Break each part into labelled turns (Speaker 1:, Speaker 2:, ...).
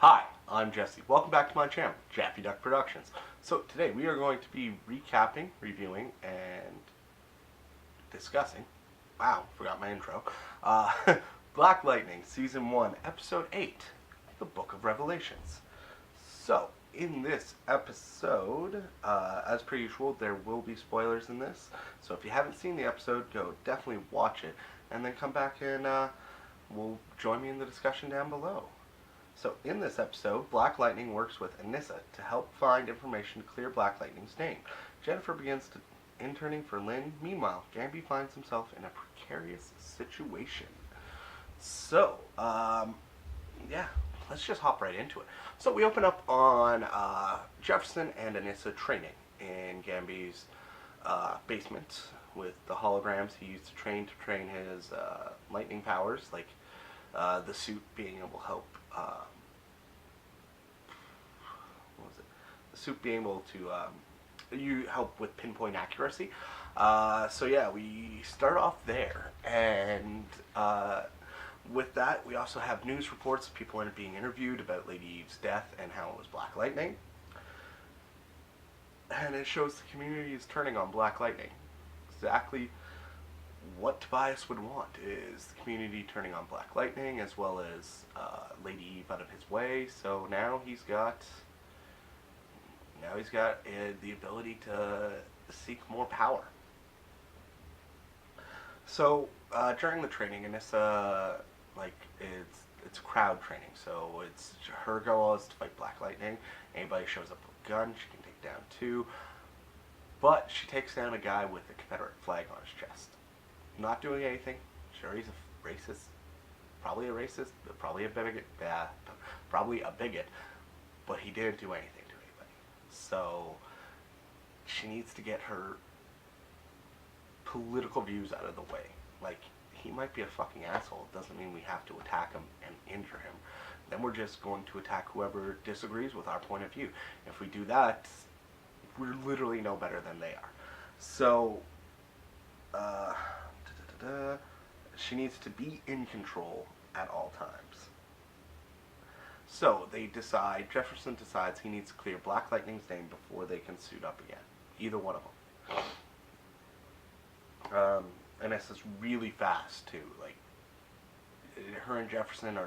Speaker 1: Hi, I'm Jesse. Welcome back to my channel, JaffyDuck Productions. So today we are going to be recapping, reviewing, and discussing, wow, forgot my intro, Black Lightning Season 1, Episode 8, The Book of Revelations. So, in this episode, as per usual, there will be spoilers in this. So if you haven't seen the episode, go definitely watch it, and then come back and will join me in the discussion down below. So in this episode, Black Lightning works with Anissa to help find information to clear Black Lightning's name. Jennifer begins interning for Lynn. Meanwhile, Gamby finds himself in a precarious situation. So, yeah, let's just hop right into it. So we open up on Jefferson and Anissa training in Gamby's basement with the holograms he used to train his lightning powers, like the suit being able to help. What was it? The suit being able to you help with pinpoint accuracy. So yeah, we start off there, and with that, we also have news reports of people being interviewed about Lady Eve's death and how it was Black Lightning. And it shows the community is turning on Black Lightning. Exactly what Tobias would want is the community turning on Black Lightning, as well as Lady Eve out of his way. So now he's got the ability to seek more power. So during the training, Anissa, it's crowd training, so it's her goal is to fight Black Lightning. Anybody shows up with a gun, she can take down two. But she takes down a guy with a Confederate flag on his chest. Not doing anything. Sure, he's a racist. Probably a racist. Probably a bigot. Yeah, probably a bigot. But he didn't do anything to anybody. So she needs to get her political views out of the way. Like, he might be a fucking asshole. It doesn't mean we have to attack him and injure him. Then we're just going to attack whoever disagrees with our point of view. If we do that, we're literally no better than they are. So, she needs to be in control at all times. So Jefferson decides he needs to clear Black Lightning's name before they can suit up again. Either one of them. And this is really fast too. Like, her and Jefferson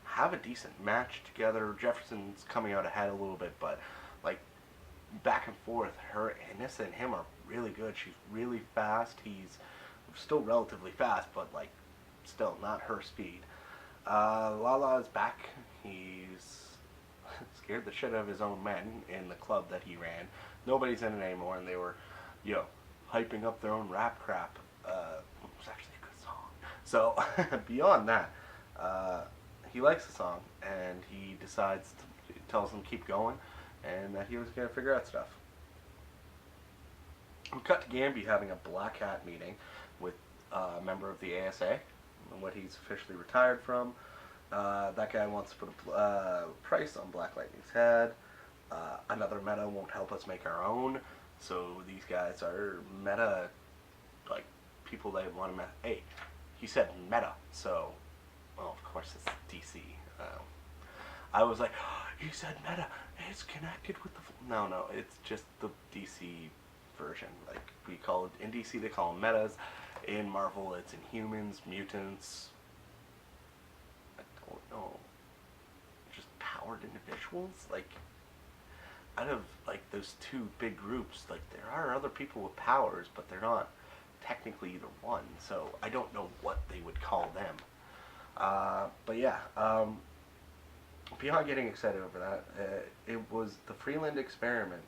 Speaker 1: have a decent match together. Jefferson's coming out ahead a little bit, but like back and forth, Anissa and him are really good. She's really fast. He's still relatively fast, but like still not her speed. Lala is back. He's scared the shit out of his own men in the club that he ran. Nobody's in it anymore, and they were, hyping up their own rap crap. It was actually a good song. So beyond that, he likes the song, and he tells them keep going, and that he was going to figure out stuff. We cut to Gamby having a black hat meeting with a member of the ASA, what he's officially retired from. That guy wants to put a price on Black Lightning's head. Another meta won't help us make our own. So these guys are meta, like, people they want to meta. Hey, he said meta, so, well, of course it's DC. I was like, oh, he said meta, it's connected with the... No, it's just the DC version. Like, we call it, in DC they call them metas. In Marvel it's Inhumans, mutants, I don't know, just powered individuals. Like, out of like those two big groups, like, there are other people with powers, but they're not technically either one, so I don't know what they would call them. But yeah, beyond getting excited over that, it was the Freeland experiment.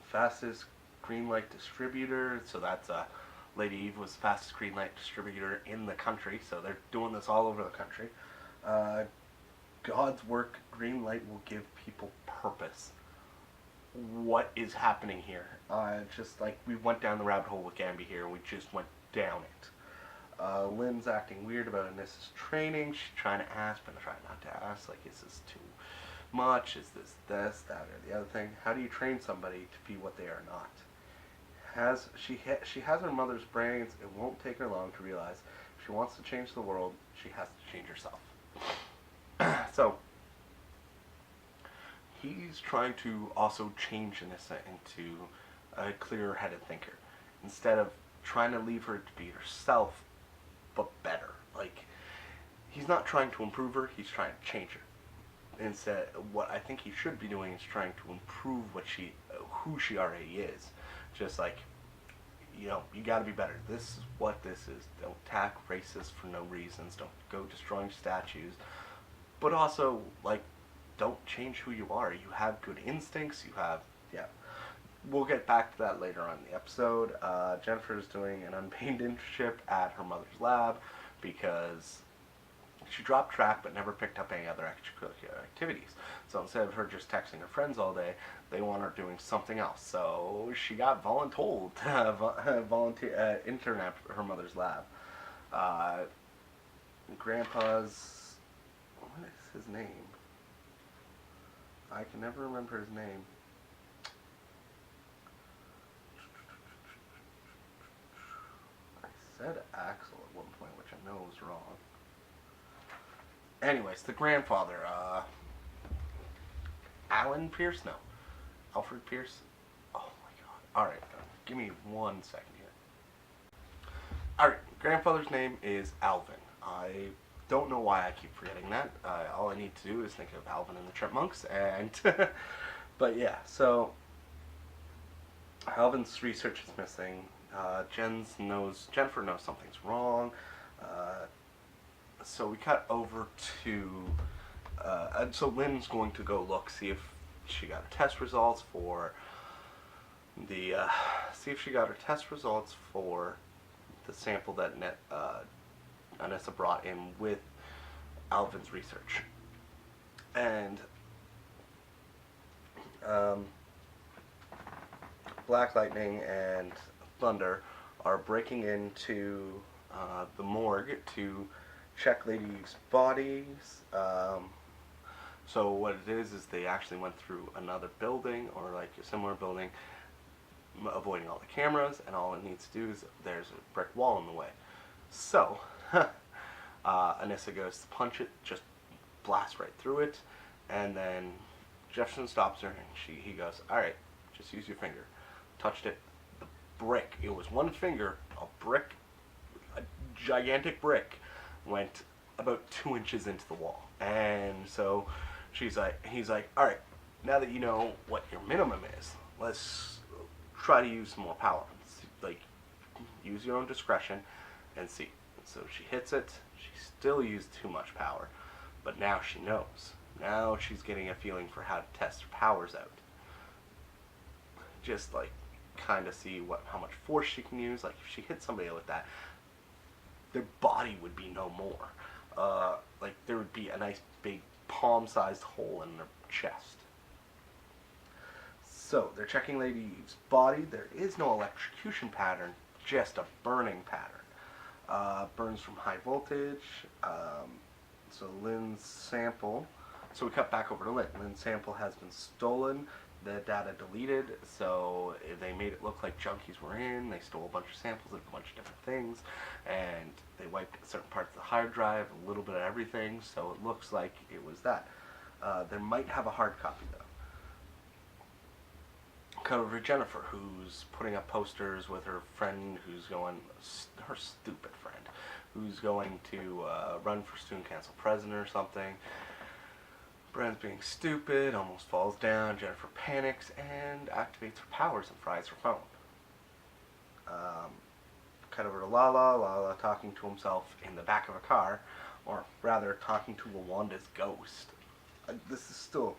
Speaker 1: Fastest green light distributor, so that's Lady Eve was the fastest green light distributor in the country, so they're doing this all over the country. God's work, green light will give people purpose. What is happening here? Just like we went down the rabbit hole with Gamby here, and we just went down it. Lynn's acting weird about Anissa's training. She's trying to ask, but trying not to ask. Like, is this too much? Is this, that, or the other thing? How do you train somebody to be what they are not? She has her mother's brains. It won't take her long to realize she wants to change the world, she has to change herself. So, he's trying to also change Anissa into a clearer-headed thinker. Instead of trying to leave her to be herself, but better. Like, he's not trying to improve her, he's trying to change her. Instead, what I think he should be doing is trying to improve who she already is. Just like, you know, you gotta be better. This is what this is. Don't attack racists for no reasons. Don't go destroying statues. But also, like, don't change who you are. You have good instincts. You have, yeah. We'll get back to that later on in the episode. Jennifer is doing an unpaid internship at her mother's lab because she dropped track but never picked up any other extracurricular activities. So instead of her just texting her friends all day, they want her doing something else. So she got voluntold to volunteer intern at her mother's lab. Grandpa's, what is his name? I can never remember his name. I said Axel at one point, which I know was wrong. Anyways, the grandfather, Alan Pierce? No. Alfred Pierce? Oh my god. Alright, give me 1 second here. Alright, grandfather's name is Alvin. I don't know why I keep forgetting that. All I need to do is think of Alvin and the Chipmunks, and... but yeah, so... Alvin's research is missing. Jennifer knows something's wrong. So we cut over to... so Lynn's going to go look, see if she got her test results for the... see if she got her test results for the sample that Anissa brought in with Alvin's research. And Black Lightning and Thunder are breaking into the morgue to check ladies' bodies. So what it is they actually went through another building, or like a similar building, avoiding all the cameras, and all it needs to do is there's a brick wall in the way. So Anissa goes to punch it, just blasts right through it, and then Jefferson stops her, and he goes, "Alright, just use your finger." Touched it, the brick, it was one finger, a gigantic brick, went about 2 inches into the wall. And so he's like, "Alright, now that you know what your minimum is, let's try to use some more power. Like, use your own discretion and see." So she hits it. She still used too much power, but now she knows. Now she's getting a feeling for how to test her powers out. Just like kind of see how much force she can use. Like if she hit somebody with that, their body would be no more. Like there would be a nice big palm-sized hole in their chest. So they're checking Lady's body. There is no electrocution pattern, just a burning pattern. Burns from high voltage. So Lynn's sample. So we cut back over to Lynn. Lynn's sample has been stolen. The data deleted, so they made it look like junkies were in. They stole a bunch of samples of a bunch of different things, and they wiped certain parts of the hard drive, a little bit of everything, so it looks like it was that. They might have a hard copy, though. Cut over to Jennifer, who's putting up posters with her friend her stupid friend, who's going to run for student council president or something. Brand's being stupid, almost falls down. Jennifer panics and activates her powers and fries her phone. Cut over to Lala talking to himself in the back of a car, or rather talking to Lawanda's ghost. This is still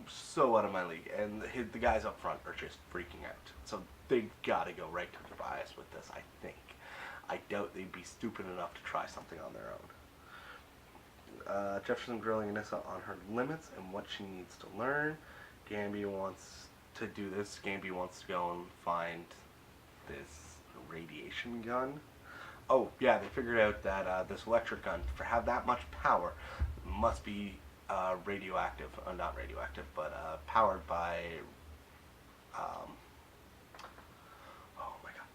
Speaker 1: so out of my league, and the guys up front are just freaking out. So they've got to go right to the bias with this, I think. I doubt they'd be stupid enough to try something on their own. Jefferson grilling Anissa on her limits and what she needs to learn. Gamby wants to do this. Gamby wants to go and find this radiation gun. Oh, yeah, they figured out that this electric gun, for have that much power, must be radioactive. Not radioactive, but powered by, oh my god,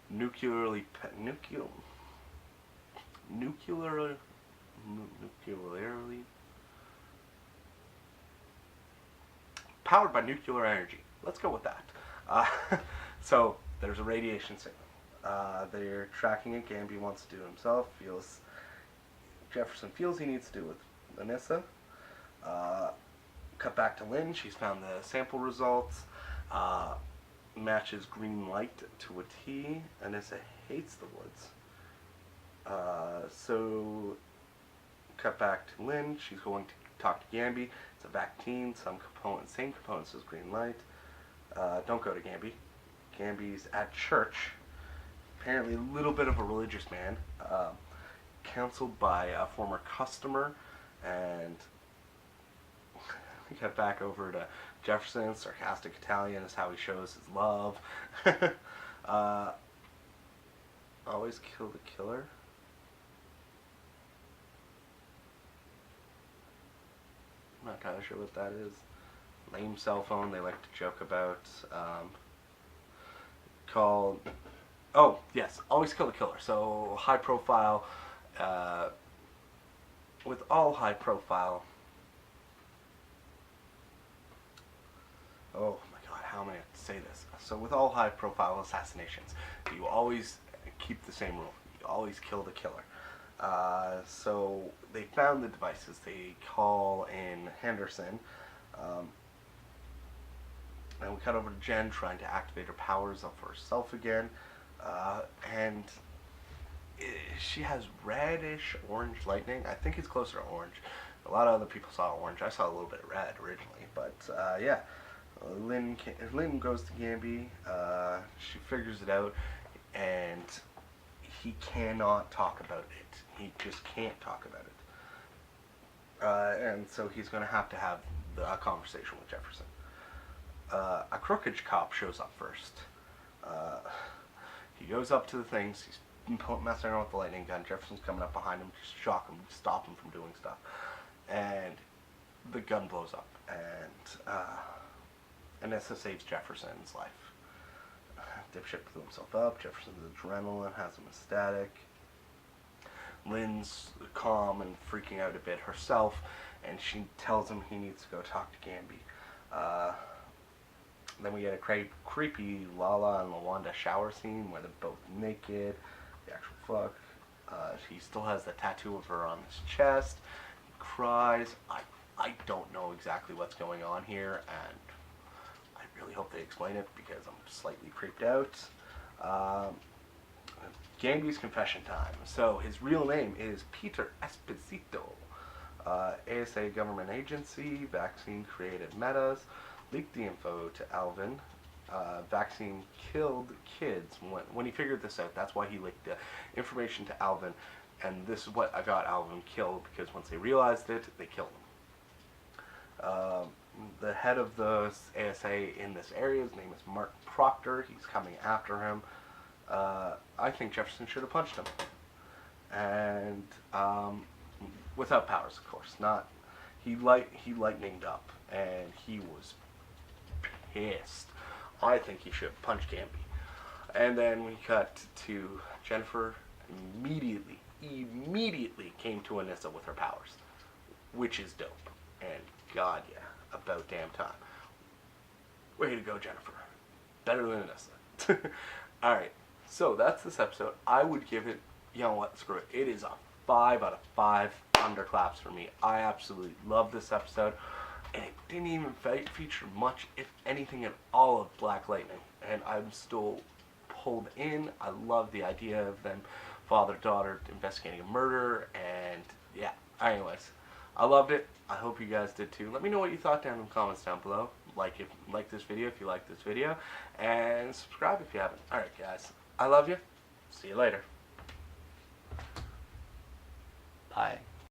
Speaker 1: nuclearly powered by nuclear energy. Let's go with that. Uh, so there's a radiation signal. They're tracking it. Gamby wants to do it himself. Jefferson feels he needs to do it with Anissa. Cut back to Lynn. She's found the sample results. Matches green light to a T. Anissa hates the woods. So cut back to Lynn. She's going to talk to Gamby. It's a vaccine. Same components as green light. Don't go to Gamby. Gamby's at church. Apparently a little bit of a religious man. Counseled by a former customer. And we cut back over to Jefferson. Sarcastic Italian is how he shows his love. Always kill the killer. I'm not entirely sure what that is. Lame cell phone they like to joke about. Called... Oh, yes. Always kill the killer. So, high profile. With all high profile... Oh my god, how am I going to say this? So with all high profile assassinations, you always keep the same rule. You always kill the killer. So they found the devices. They call in Henderson. And we cut over to Jen trying to activate her powers of herself again. And she has reddish orange lightning. I think it's closer to orange. A lot of other people saw orange. I saw a little bit of red originally. But yeah. Lynn goes to Gamby. She figures it out. And he cannot talk about it. He just can't talk about it. And so he's going to have a conversation with Jefferson. A crooked cop shows up first. He goes up to the things. He's messing around with the lightning gun. Jefferson's coming up behind him to shock him, stop him from doing stuff. And the gun blows up. And Anissa saves Jefferson's life. Dipshit blew himself up. Jefferson's adrenaline has him ecstatic. Lynn's calm and freaking out a bit herself, and she tells him he needs to go talk to Gamby. Then we get a creepy Lala and Lawanda shower scene where they're both naked. The actual fuck. He still has the tattoo of her on his chest. He cries. I don't know exactly what's going on here, and I really hope they explain it because I'm slightly creeped out. Gamby's confession time. So his real name is Peter Esposito. ASA government agency. Vaccine created metas. Leaked the info to Alvin. Vaccine killed kids. When he figured this out, that's why he leaked the information to Alvin. And this is what got Alvin killed, because once they realized it, they killed him. The head of the ASA in this area, his name is Mark Proctor. He's coming after him. I think Jefferson should have punched him. And without powers, of course. He lightninged up, and he was pissed. I think he should have punched Gamby. And then we cut to Jennifer. Immediately came to Anissa with her powers, which is dope. And god, yeah, about damn time. Way to go, Jennifer. Better than Anissa. Alright, so that's this episode. I would give it, you know what, screw it. It is a 5 out of 5 thunderclaps for me. I absolutely love this episode. And it didn't even feature much, if anything, at all of Black Lightning. And I'm still pulled in. I love the idea of them father-daughter investigating a murder. And yeah, anyways, I loved it. I hope you guys did too. Let me know what you thought down in the comments down below. Like this video if you like this video. And subscribe if you haven't. Alright guys, I love you. See you later. Bye.